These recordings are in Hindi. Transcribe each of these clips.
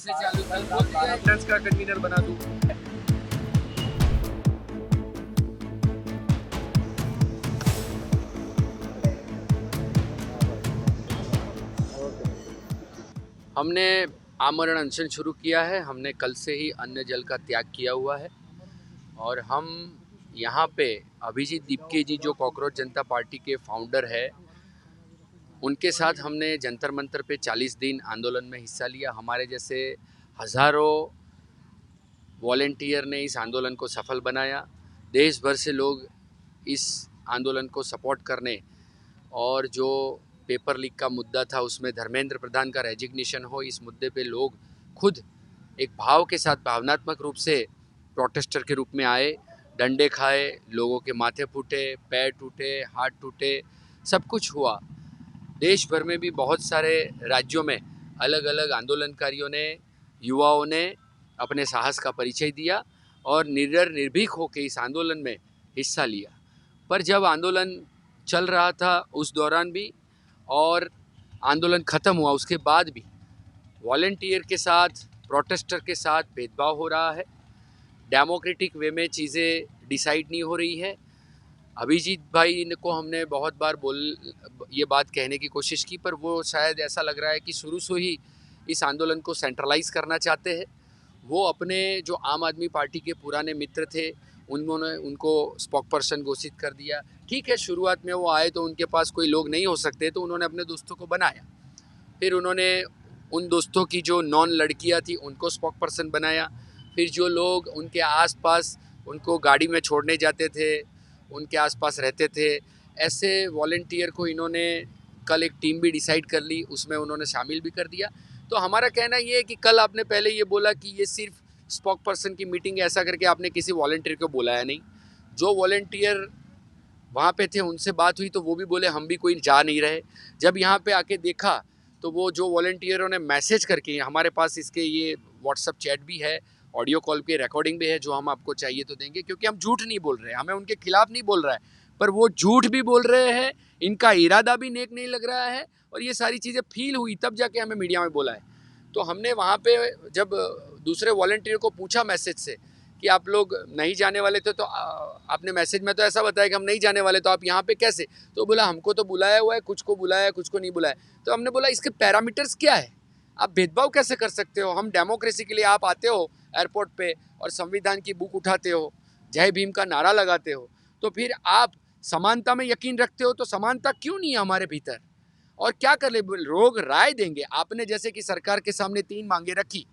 से चालू कल बोल दिया फ्रेंड्स का कन्वीनर बना दूं। हमने आमरण अनशन शुरू किया है। हमने कल से ही अन्न जल का त्याग किया हुआ है और हम यहाँ पे अभिजीत दीपके जी जो कॉकरोच जनता पार्टी के फाउंडर है, उनके साथ हमने जंतर मंतर पे 40 दिन आंदोलन में हिस्सा लिया। हमारे जैसे हज़ारों वॉलेंटियर ने इस आंदोलन को सफल बनाया। देश भर से लोग इस आंदोलन को सपोर्ट करने और जो पेपर लीक का मुद्दा था उसमें धर्मेंद्र प्रधान का रेजिग्नेशन हो, इस मुद्दे पे लोग खुद एक भाव के साथ भावनात्मक रूप से प्रोटेस्टर के रूप में आए, डंडे खाए, लोगों के माथे फूटे, पैर टूटे, हाथ टूटे, सब कुछ हुआ। देश भर में भी बहुत सारे राज्यों में अलग अलग आंदोलनकारियों ने, युवाओं ने अपने साहस का परिचय दिया और निर्भीक होकर इस आंदोलन में हिस्सा लिया। पर जब आंदोलन चल रहा था उस दौरान भी और आंदोलन ख़त्म हुआ उसके बाद भी वॉलेंटियर के साथ, प्रोटेस्टर के साथ भेदभाव हो रहा है। डेमोक्रेटिक वे में चीज़ें डिसाइड नहीं हो रही है। अभिजीत भाई को हमने बहुत बार ये बात कहने की कोशिश की, पर वो शायद ऐसा लग रहा है कि शुरू से ही इस आंदोलन को सेंट्रलाइज करना चाहते हैं। वो अपने जो आम आदमी पार्टी के पुराने मित्र थे उन्होंने उनको स्पोक पर्सन घोषित कर दिया। ठीक है, शुरुआत में वो आए तो उनके पास कोई लोग नहीं हो सकते तो उन्होंने अपने दोस्तों को बनाया। फिर उन्होंने उन दोस्तों की जो नॉन लड़कियां थी उनको स्पोक पर्सन बनाया। फिर जो लोग उनके आसपास उनको गाड़ी में छोड़ने जाते थे, उनके आसपास रहते थे, ऐसे वॉलेंटियर को इन्होंने कल एक टीम भी डिसाइड कर ली, उसमें उन्होंने शामिल भी कर दिया। तो हमारा कहना ये है कि कल आपने पहले ये बोला कि ये सिर्फ स्पोक पर्सन की मीटिंग है, ऐसा करके आपने किसी वॉलेंटियर को बुलाया नहीं। जो वॉलेंटियर वहाँ पे थे उनसे बात हुई तो वो भी बोले हम भी कोई जा नहीं रहे। जब यहाँ पे आके देखा तो वो जो वॉलेंटियरों ने मैसेज करके, हमारे पास इसके ये व्हाट्सअप चैट भी है, ऑडियो कॉल की रिकॉर्डिंग भी है, जो हम आपको चाहिए तो देंगे, क्योंकि हम झूठ नहीं बोल रहे, हमें उनके खिलाफ नहीं बोल रहा है, पर वो झूठ भी बोल रहे हैं, इनका इरादा भी नेक नहीं लग रहा है। और ये सारी चीज़ें फील हुई तब जाके हमें मीडिया में बोला है। तो हमने वहाँ पे जब दूसरे वॉलेंटियर को पूछा मैसेज से कि आप लोग नहीं जाने वाले थे, तो आपने मैसेज में तो ऐसा बताया कि हम नहीं जाने वाले, तो आप यहाँ पे कैसे? तो बोला हमको तो बुलाया हुआ है, कुछ को बुलाया है, कुछ को नहीं बुलाया। तो हमने बोला इसके पैरामीटर्स क्या है, आप भेदभाव कैसे कर सकते हो? हम डेमोक्रेसी के लिए आप आते हो एयरपोर्ट पे और संविधान की बुक उठाते हो, जय भीम का नारा लगाते हो, तो फिर आप समानता में यकीन रखते हो, तो समानता क्यों नहीं है हमारे भीतर? और क्या कर ले, लोग राय देंगे। आपने जैसे कि सरकार के सामने 3 मांगे रखी,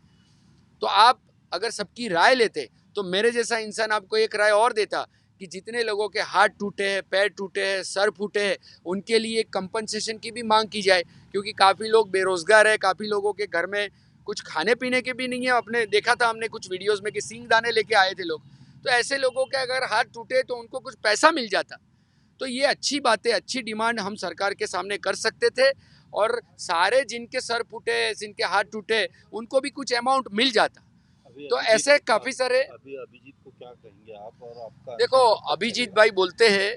तो आप अगर सबकी राय लेते तो मेरे जैसा इंसान आपको एक राय और देता कि जितने लोगों के हाथ टूटे हैं, पैर टूटे हैं, सर फूटे हैं, उनके लिए कंपनसेशन की भी मांग की जाए, क्योंकि काफ़ी लोग बेरोजगार है, काफ़ी लोगों के घर में कुछ खाने पीने के भी नहीं है। अपने देखा था हमने कुछ वीडियोस में कि सींग दाने लेके आए थे लोग। तो ऐसे लोगों के अगर हाथ टूटे तो उनको कुछ पैसा मिल जाता। तो ये अच्छी बातें, अच्छी डिमांड हम सरकार के सामने कर सकते थे और सारे जिनके सर फूटे, जिनके हाथ टूटे, उनको भी कुछ अमाउंट मिल जाता। तो ऐसे काफ़ी सारे। अभी अभिजीत को क्या कहेंगे आप और आपका? देखो, अभिजीत भाई बोलते हैं,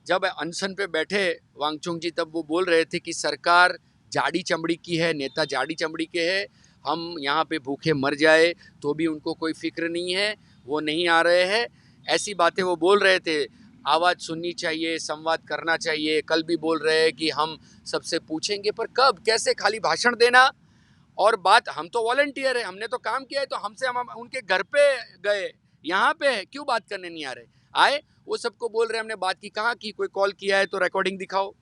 जब अनशन पे बैठे वांगचुंग जी तब वो बोल रहे थे कि सरकार जाड़ी चमड़ी की है, नेता जाड़ी चमड़ी के हैं, हम यहाँ पे भूखे मर जाए तो भी उनको कोई फिक्र नहीं है, वो नहीं आ रहे हैं। ऐसी बातें वो बोल रहे थे। आवाज़ सुननी चाहिए, संवाद करना चाहिए। कल भी बोल रहे हैं कि हम सबसे पूछेंगे, पर कब, कैसे? खाली भाषण देना और बात। हम तो वॉलंटियर है, हमने तो काम किया है, तो हमसे हम उनके घर पे गए, यहाँ पे क्यों बात करने नहीं आ रहे? आए, वो सबको बोल रहे हैं हमने बात की। कहाँ की? कोई कॉल किया है तो रिकॉर्डिंग दिखाओ,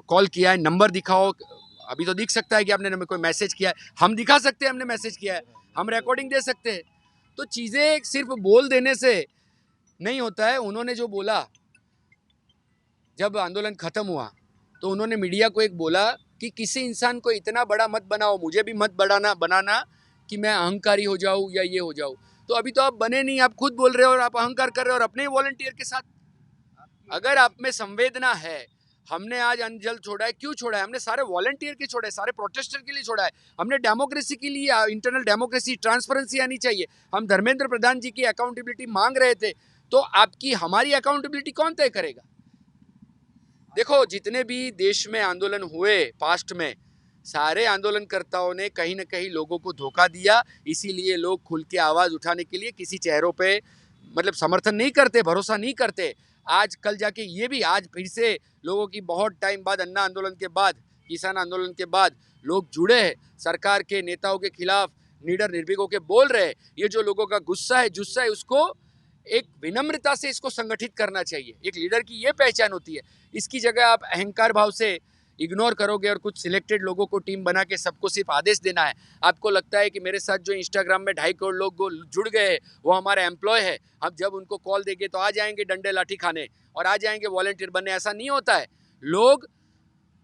कॉल किया है नंबर दिखाओ। अभी तो दिख सकता है कि आपने कोई मैसेज किया है, हम दिखा सकते हैं हमने मैसेज किया है, हम रिकॉर्डिंग दे सकते हैं। तो चीज़ें सिर्फ बोल देने से नहीं होता है। उन्होंने जो बोला, जब आंदोलन ख़त्म हुआ तो उन्होंने मीडिया को एक बोला कि किसी इंसान को इतना बड़ा मत बनाओ, मुझे भी मत बनाना कि मैं अहंकारी हो जाऊँ या ये हो जाऊँ। तो अभी तो आप बने नहीं, आप खुद बोल रहे हो और आप अहंकार कर रहे हो और अपने ही वॉलंटियर के साथ। अगर आप में संवेदना है, हमने आज अनजल छोड़ा है, क्यों छोड़ा है? हमने सारे वॉलंटियर के छोड़ा है, सारे प्रोटेस्टर के लिए छोड़ा है। हमने डेमोक्रेसी के लिए, इंटरनल डेमोक्रेसी, ट्रांसपेरेंसी आनी चाहिए। हम धर्मेंद्र प्रधान जी की अकाउंटेबिलिटी मांग रहे थे, तो आपकी हमारी अकाउंटेबिलिटी कौन तय करेगा? देखो, जितने भी देश में आंदोलन हुए पास्ट में, सारे आंदोलनकर्ताओं ने कहीं ना कहीं लोगों को धोखा दिया, इसीलिए लोग खुल के आवाज़ उठाने के लिए किसी चेहरों पे मतलब समर्थन नहीं करते, भरोसा नहीं करते। आज कल जाके ये भी आज फिर से लोगों की बहुत टाइम बाद, अन्ना आंदोलन के बाद, किसान आंदोलन के बाद लोग जुड़े हैं सरकार के नेताओं के खिलाफ, निडर निर्भीकों के बोल रहे हैं। ये जो लोगों का गुस्सा है, जुस्सा है, उसको एक विनम्रता से इसको संगठित करना चाहिए। एक लीडर की ये पहचान होती है। इसकी जगह आप अहंकार भाव से इग्नोर करोगे और कुछ सिलेक्टेड लोगों को टीम बना के सबको सिर्फ आदेश देना है। आपको लगता है कि मेरे साथ जो इंस्टाग्राम में 2.5 करोड़ लोग जुड़ गए हैं वो हमारे एम्प्लॉय है, हम जब उनको कॉल देंगे तो आ जाएंगे डंडे लाठी खाने और आ जाएंगे वॉलंटियर बनने। ऐसा नहीं होता है। लोग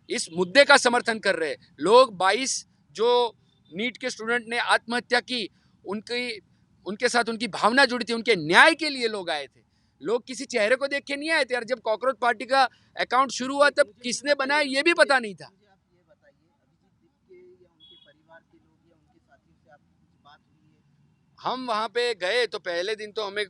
इस मुद्दे का समर्थन कर रहे हैं। लोग 22 जो नीट के स्टूडेंट ने आत्महत्या की, उनके साथ उनकी भावना जुड़ी थी, उनके न्याय के लिए लोग आए थे। लोग किसी चेहरे को देख के नहीं आए थे यार। जब कॉकरोच पार्टी का अकाउंट शुरू हुआ तब किसने बनाया ये भी पता नहीं था। हम वहाँ पे गए तो पहले दिन तो हमें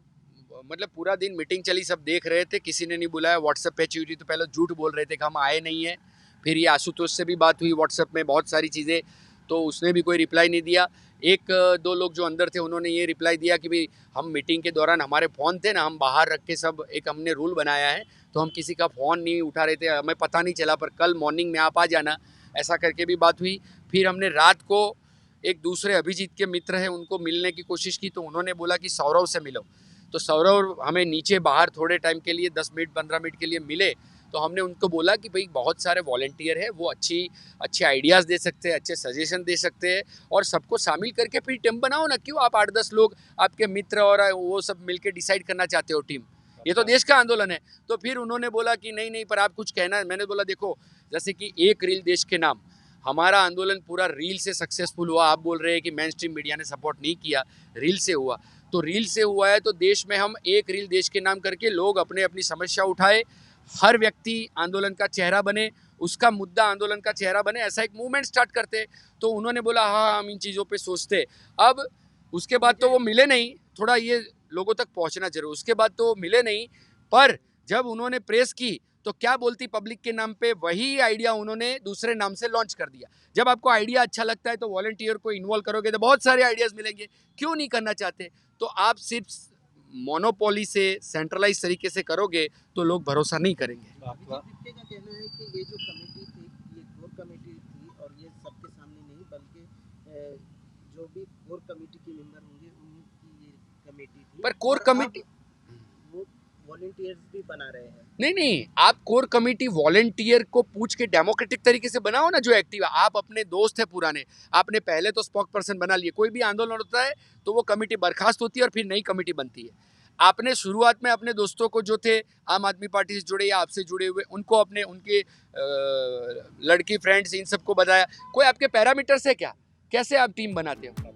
मतलब पूरा दिन मीटिंग चली, सब देख रहे थे, किसी ने नहीं बुलाया। व्हाट्सएप पे चाहिए तो पहले झूठ बोल रहे थे कि हम आए नहीं हैं। फिर ये आशुतोष से भी बात हुई व्हाट्सएप में बहुत सारी चीज़ें, तो उसने भी कोई रिप्लाई नहीं दिया। एक दो लोग जो अंदर थे उन्होंने ये रिप्लाई दिया कि भाई हम मीटिंग के दौरान हमारे फ़ोन थे ना, हम बाहर रख के सब एक हमने रूल बनाया है तो हम किसी का फ़ोन नहीं उठा रहे थे, हमें पता नहीं चला, पर कल मॉर्निंग में आप आ जाना, ऐसा करके भी बात हुई। फिर हमने रात को एक दूसरे अभिजीत के मित्र हैं उनको मिलने की कोशिश की तो उन्होंने बोला कि सौरव से मिलो। तो सौरव हमें नीचे बाहर थोड़े टाइम के लिए 10 मिनट 15 मिनट के लिए मिले। तो हमने उनको बोला कि भाई बहुत सारे वॉलंटियर है, वो अच्छे आइडियाज़ दे सकते हैं, अच्छे सजेशन दे सकते हैं और सबको शामिल करके फिर टीम बनाओ ना। क्यों आप 8-10 लोग आपके मित्र और वो सब मिलके डिसाइड करना चाहते हो टीम? ये तो देश का आंदोलन है। तो फिर उन्होंने बोला कि नहीं नहीं पर आप कुछ कहना है। मैंने बोला देखो, जैसे कि एक रील देश के नाम, हमारा आंदोलन पूरा रील से सक्सेसफुल हुआ। आप बोल रहे हैं कि मेन स्ट्रीम मीडिया ने सपोर्ट नहीं किया, रील से हुआ। तो रील से हुआ है तो देश में हम एक रील देश के नाम करके लोग अपने अपनी समस्या उठाए, हर व्यक्ति आंदोलन का चेहरा बने, उसका मुद्दा आंदोलन का चेहरा बने, ऐसा एक मूवमेंट स्टार्ट करते। तो उन्होंने बोला हाँ हम इन चीज़ों पे सोचते। अब उसके बाद तो वो मिले नहीं, थोड़ा ये लोगों तक पहुंचना जरूर। उसके बाद तो वो मिले नहीं, पर जब उन्होंने प्रेस की तो क्या बोलती पब्लिक के नाम पे, वही आइडिया उन्होंने दूसरे नाम से लॉन्च कर दिया। जब आपको आइडिया अच्छा लगता है तो वॉलंटियर को इन्वॉल्व करोगे तो बहुत सारे आइडियाज़ मिलेंगे। क्यों नहीं करना चाहते? तो आप सिर्फ मोनोपोली से सेंट्रलाइज तरीके से करोगे तो लोग भरोसा नहीं करेंगे। आपका कहना है कि ये जो कमेटी थी ये कोर कमेटी थी और ये सबके सामने नहीं बल्कि जो भी कोर कमेटी के मेंबर होंगे उनकी ये कमेटी थी। पर कोर कमेटी वो वॉलंटियर्स भी बना रहे हैं। नहीं, आप कोर कमेटी वॉलंटियर को पूछ के डेमोक्रेटिक तरीके से बनाओ ना, जो एक्टिव है। आप अपने दोस्त है पुराने, आपने पहले तो स्पोक पर्सन बना लिए। कोई भी आंदोलन होता है तो वो कमेटी बर्खास्त होती है और फिर नई कमेटी बनती है। आपने शुरुआत में अपने दोस्तों को जो थे आम आदमी पार्टी से जुड़े या आपसे जुड़े हुए, उनको अपने उनके लड़की फ्रेंड्स इन सबको बताया। कोई आपके पैरामीटर्स है क्या? कैसे आप टीम बनाते हो?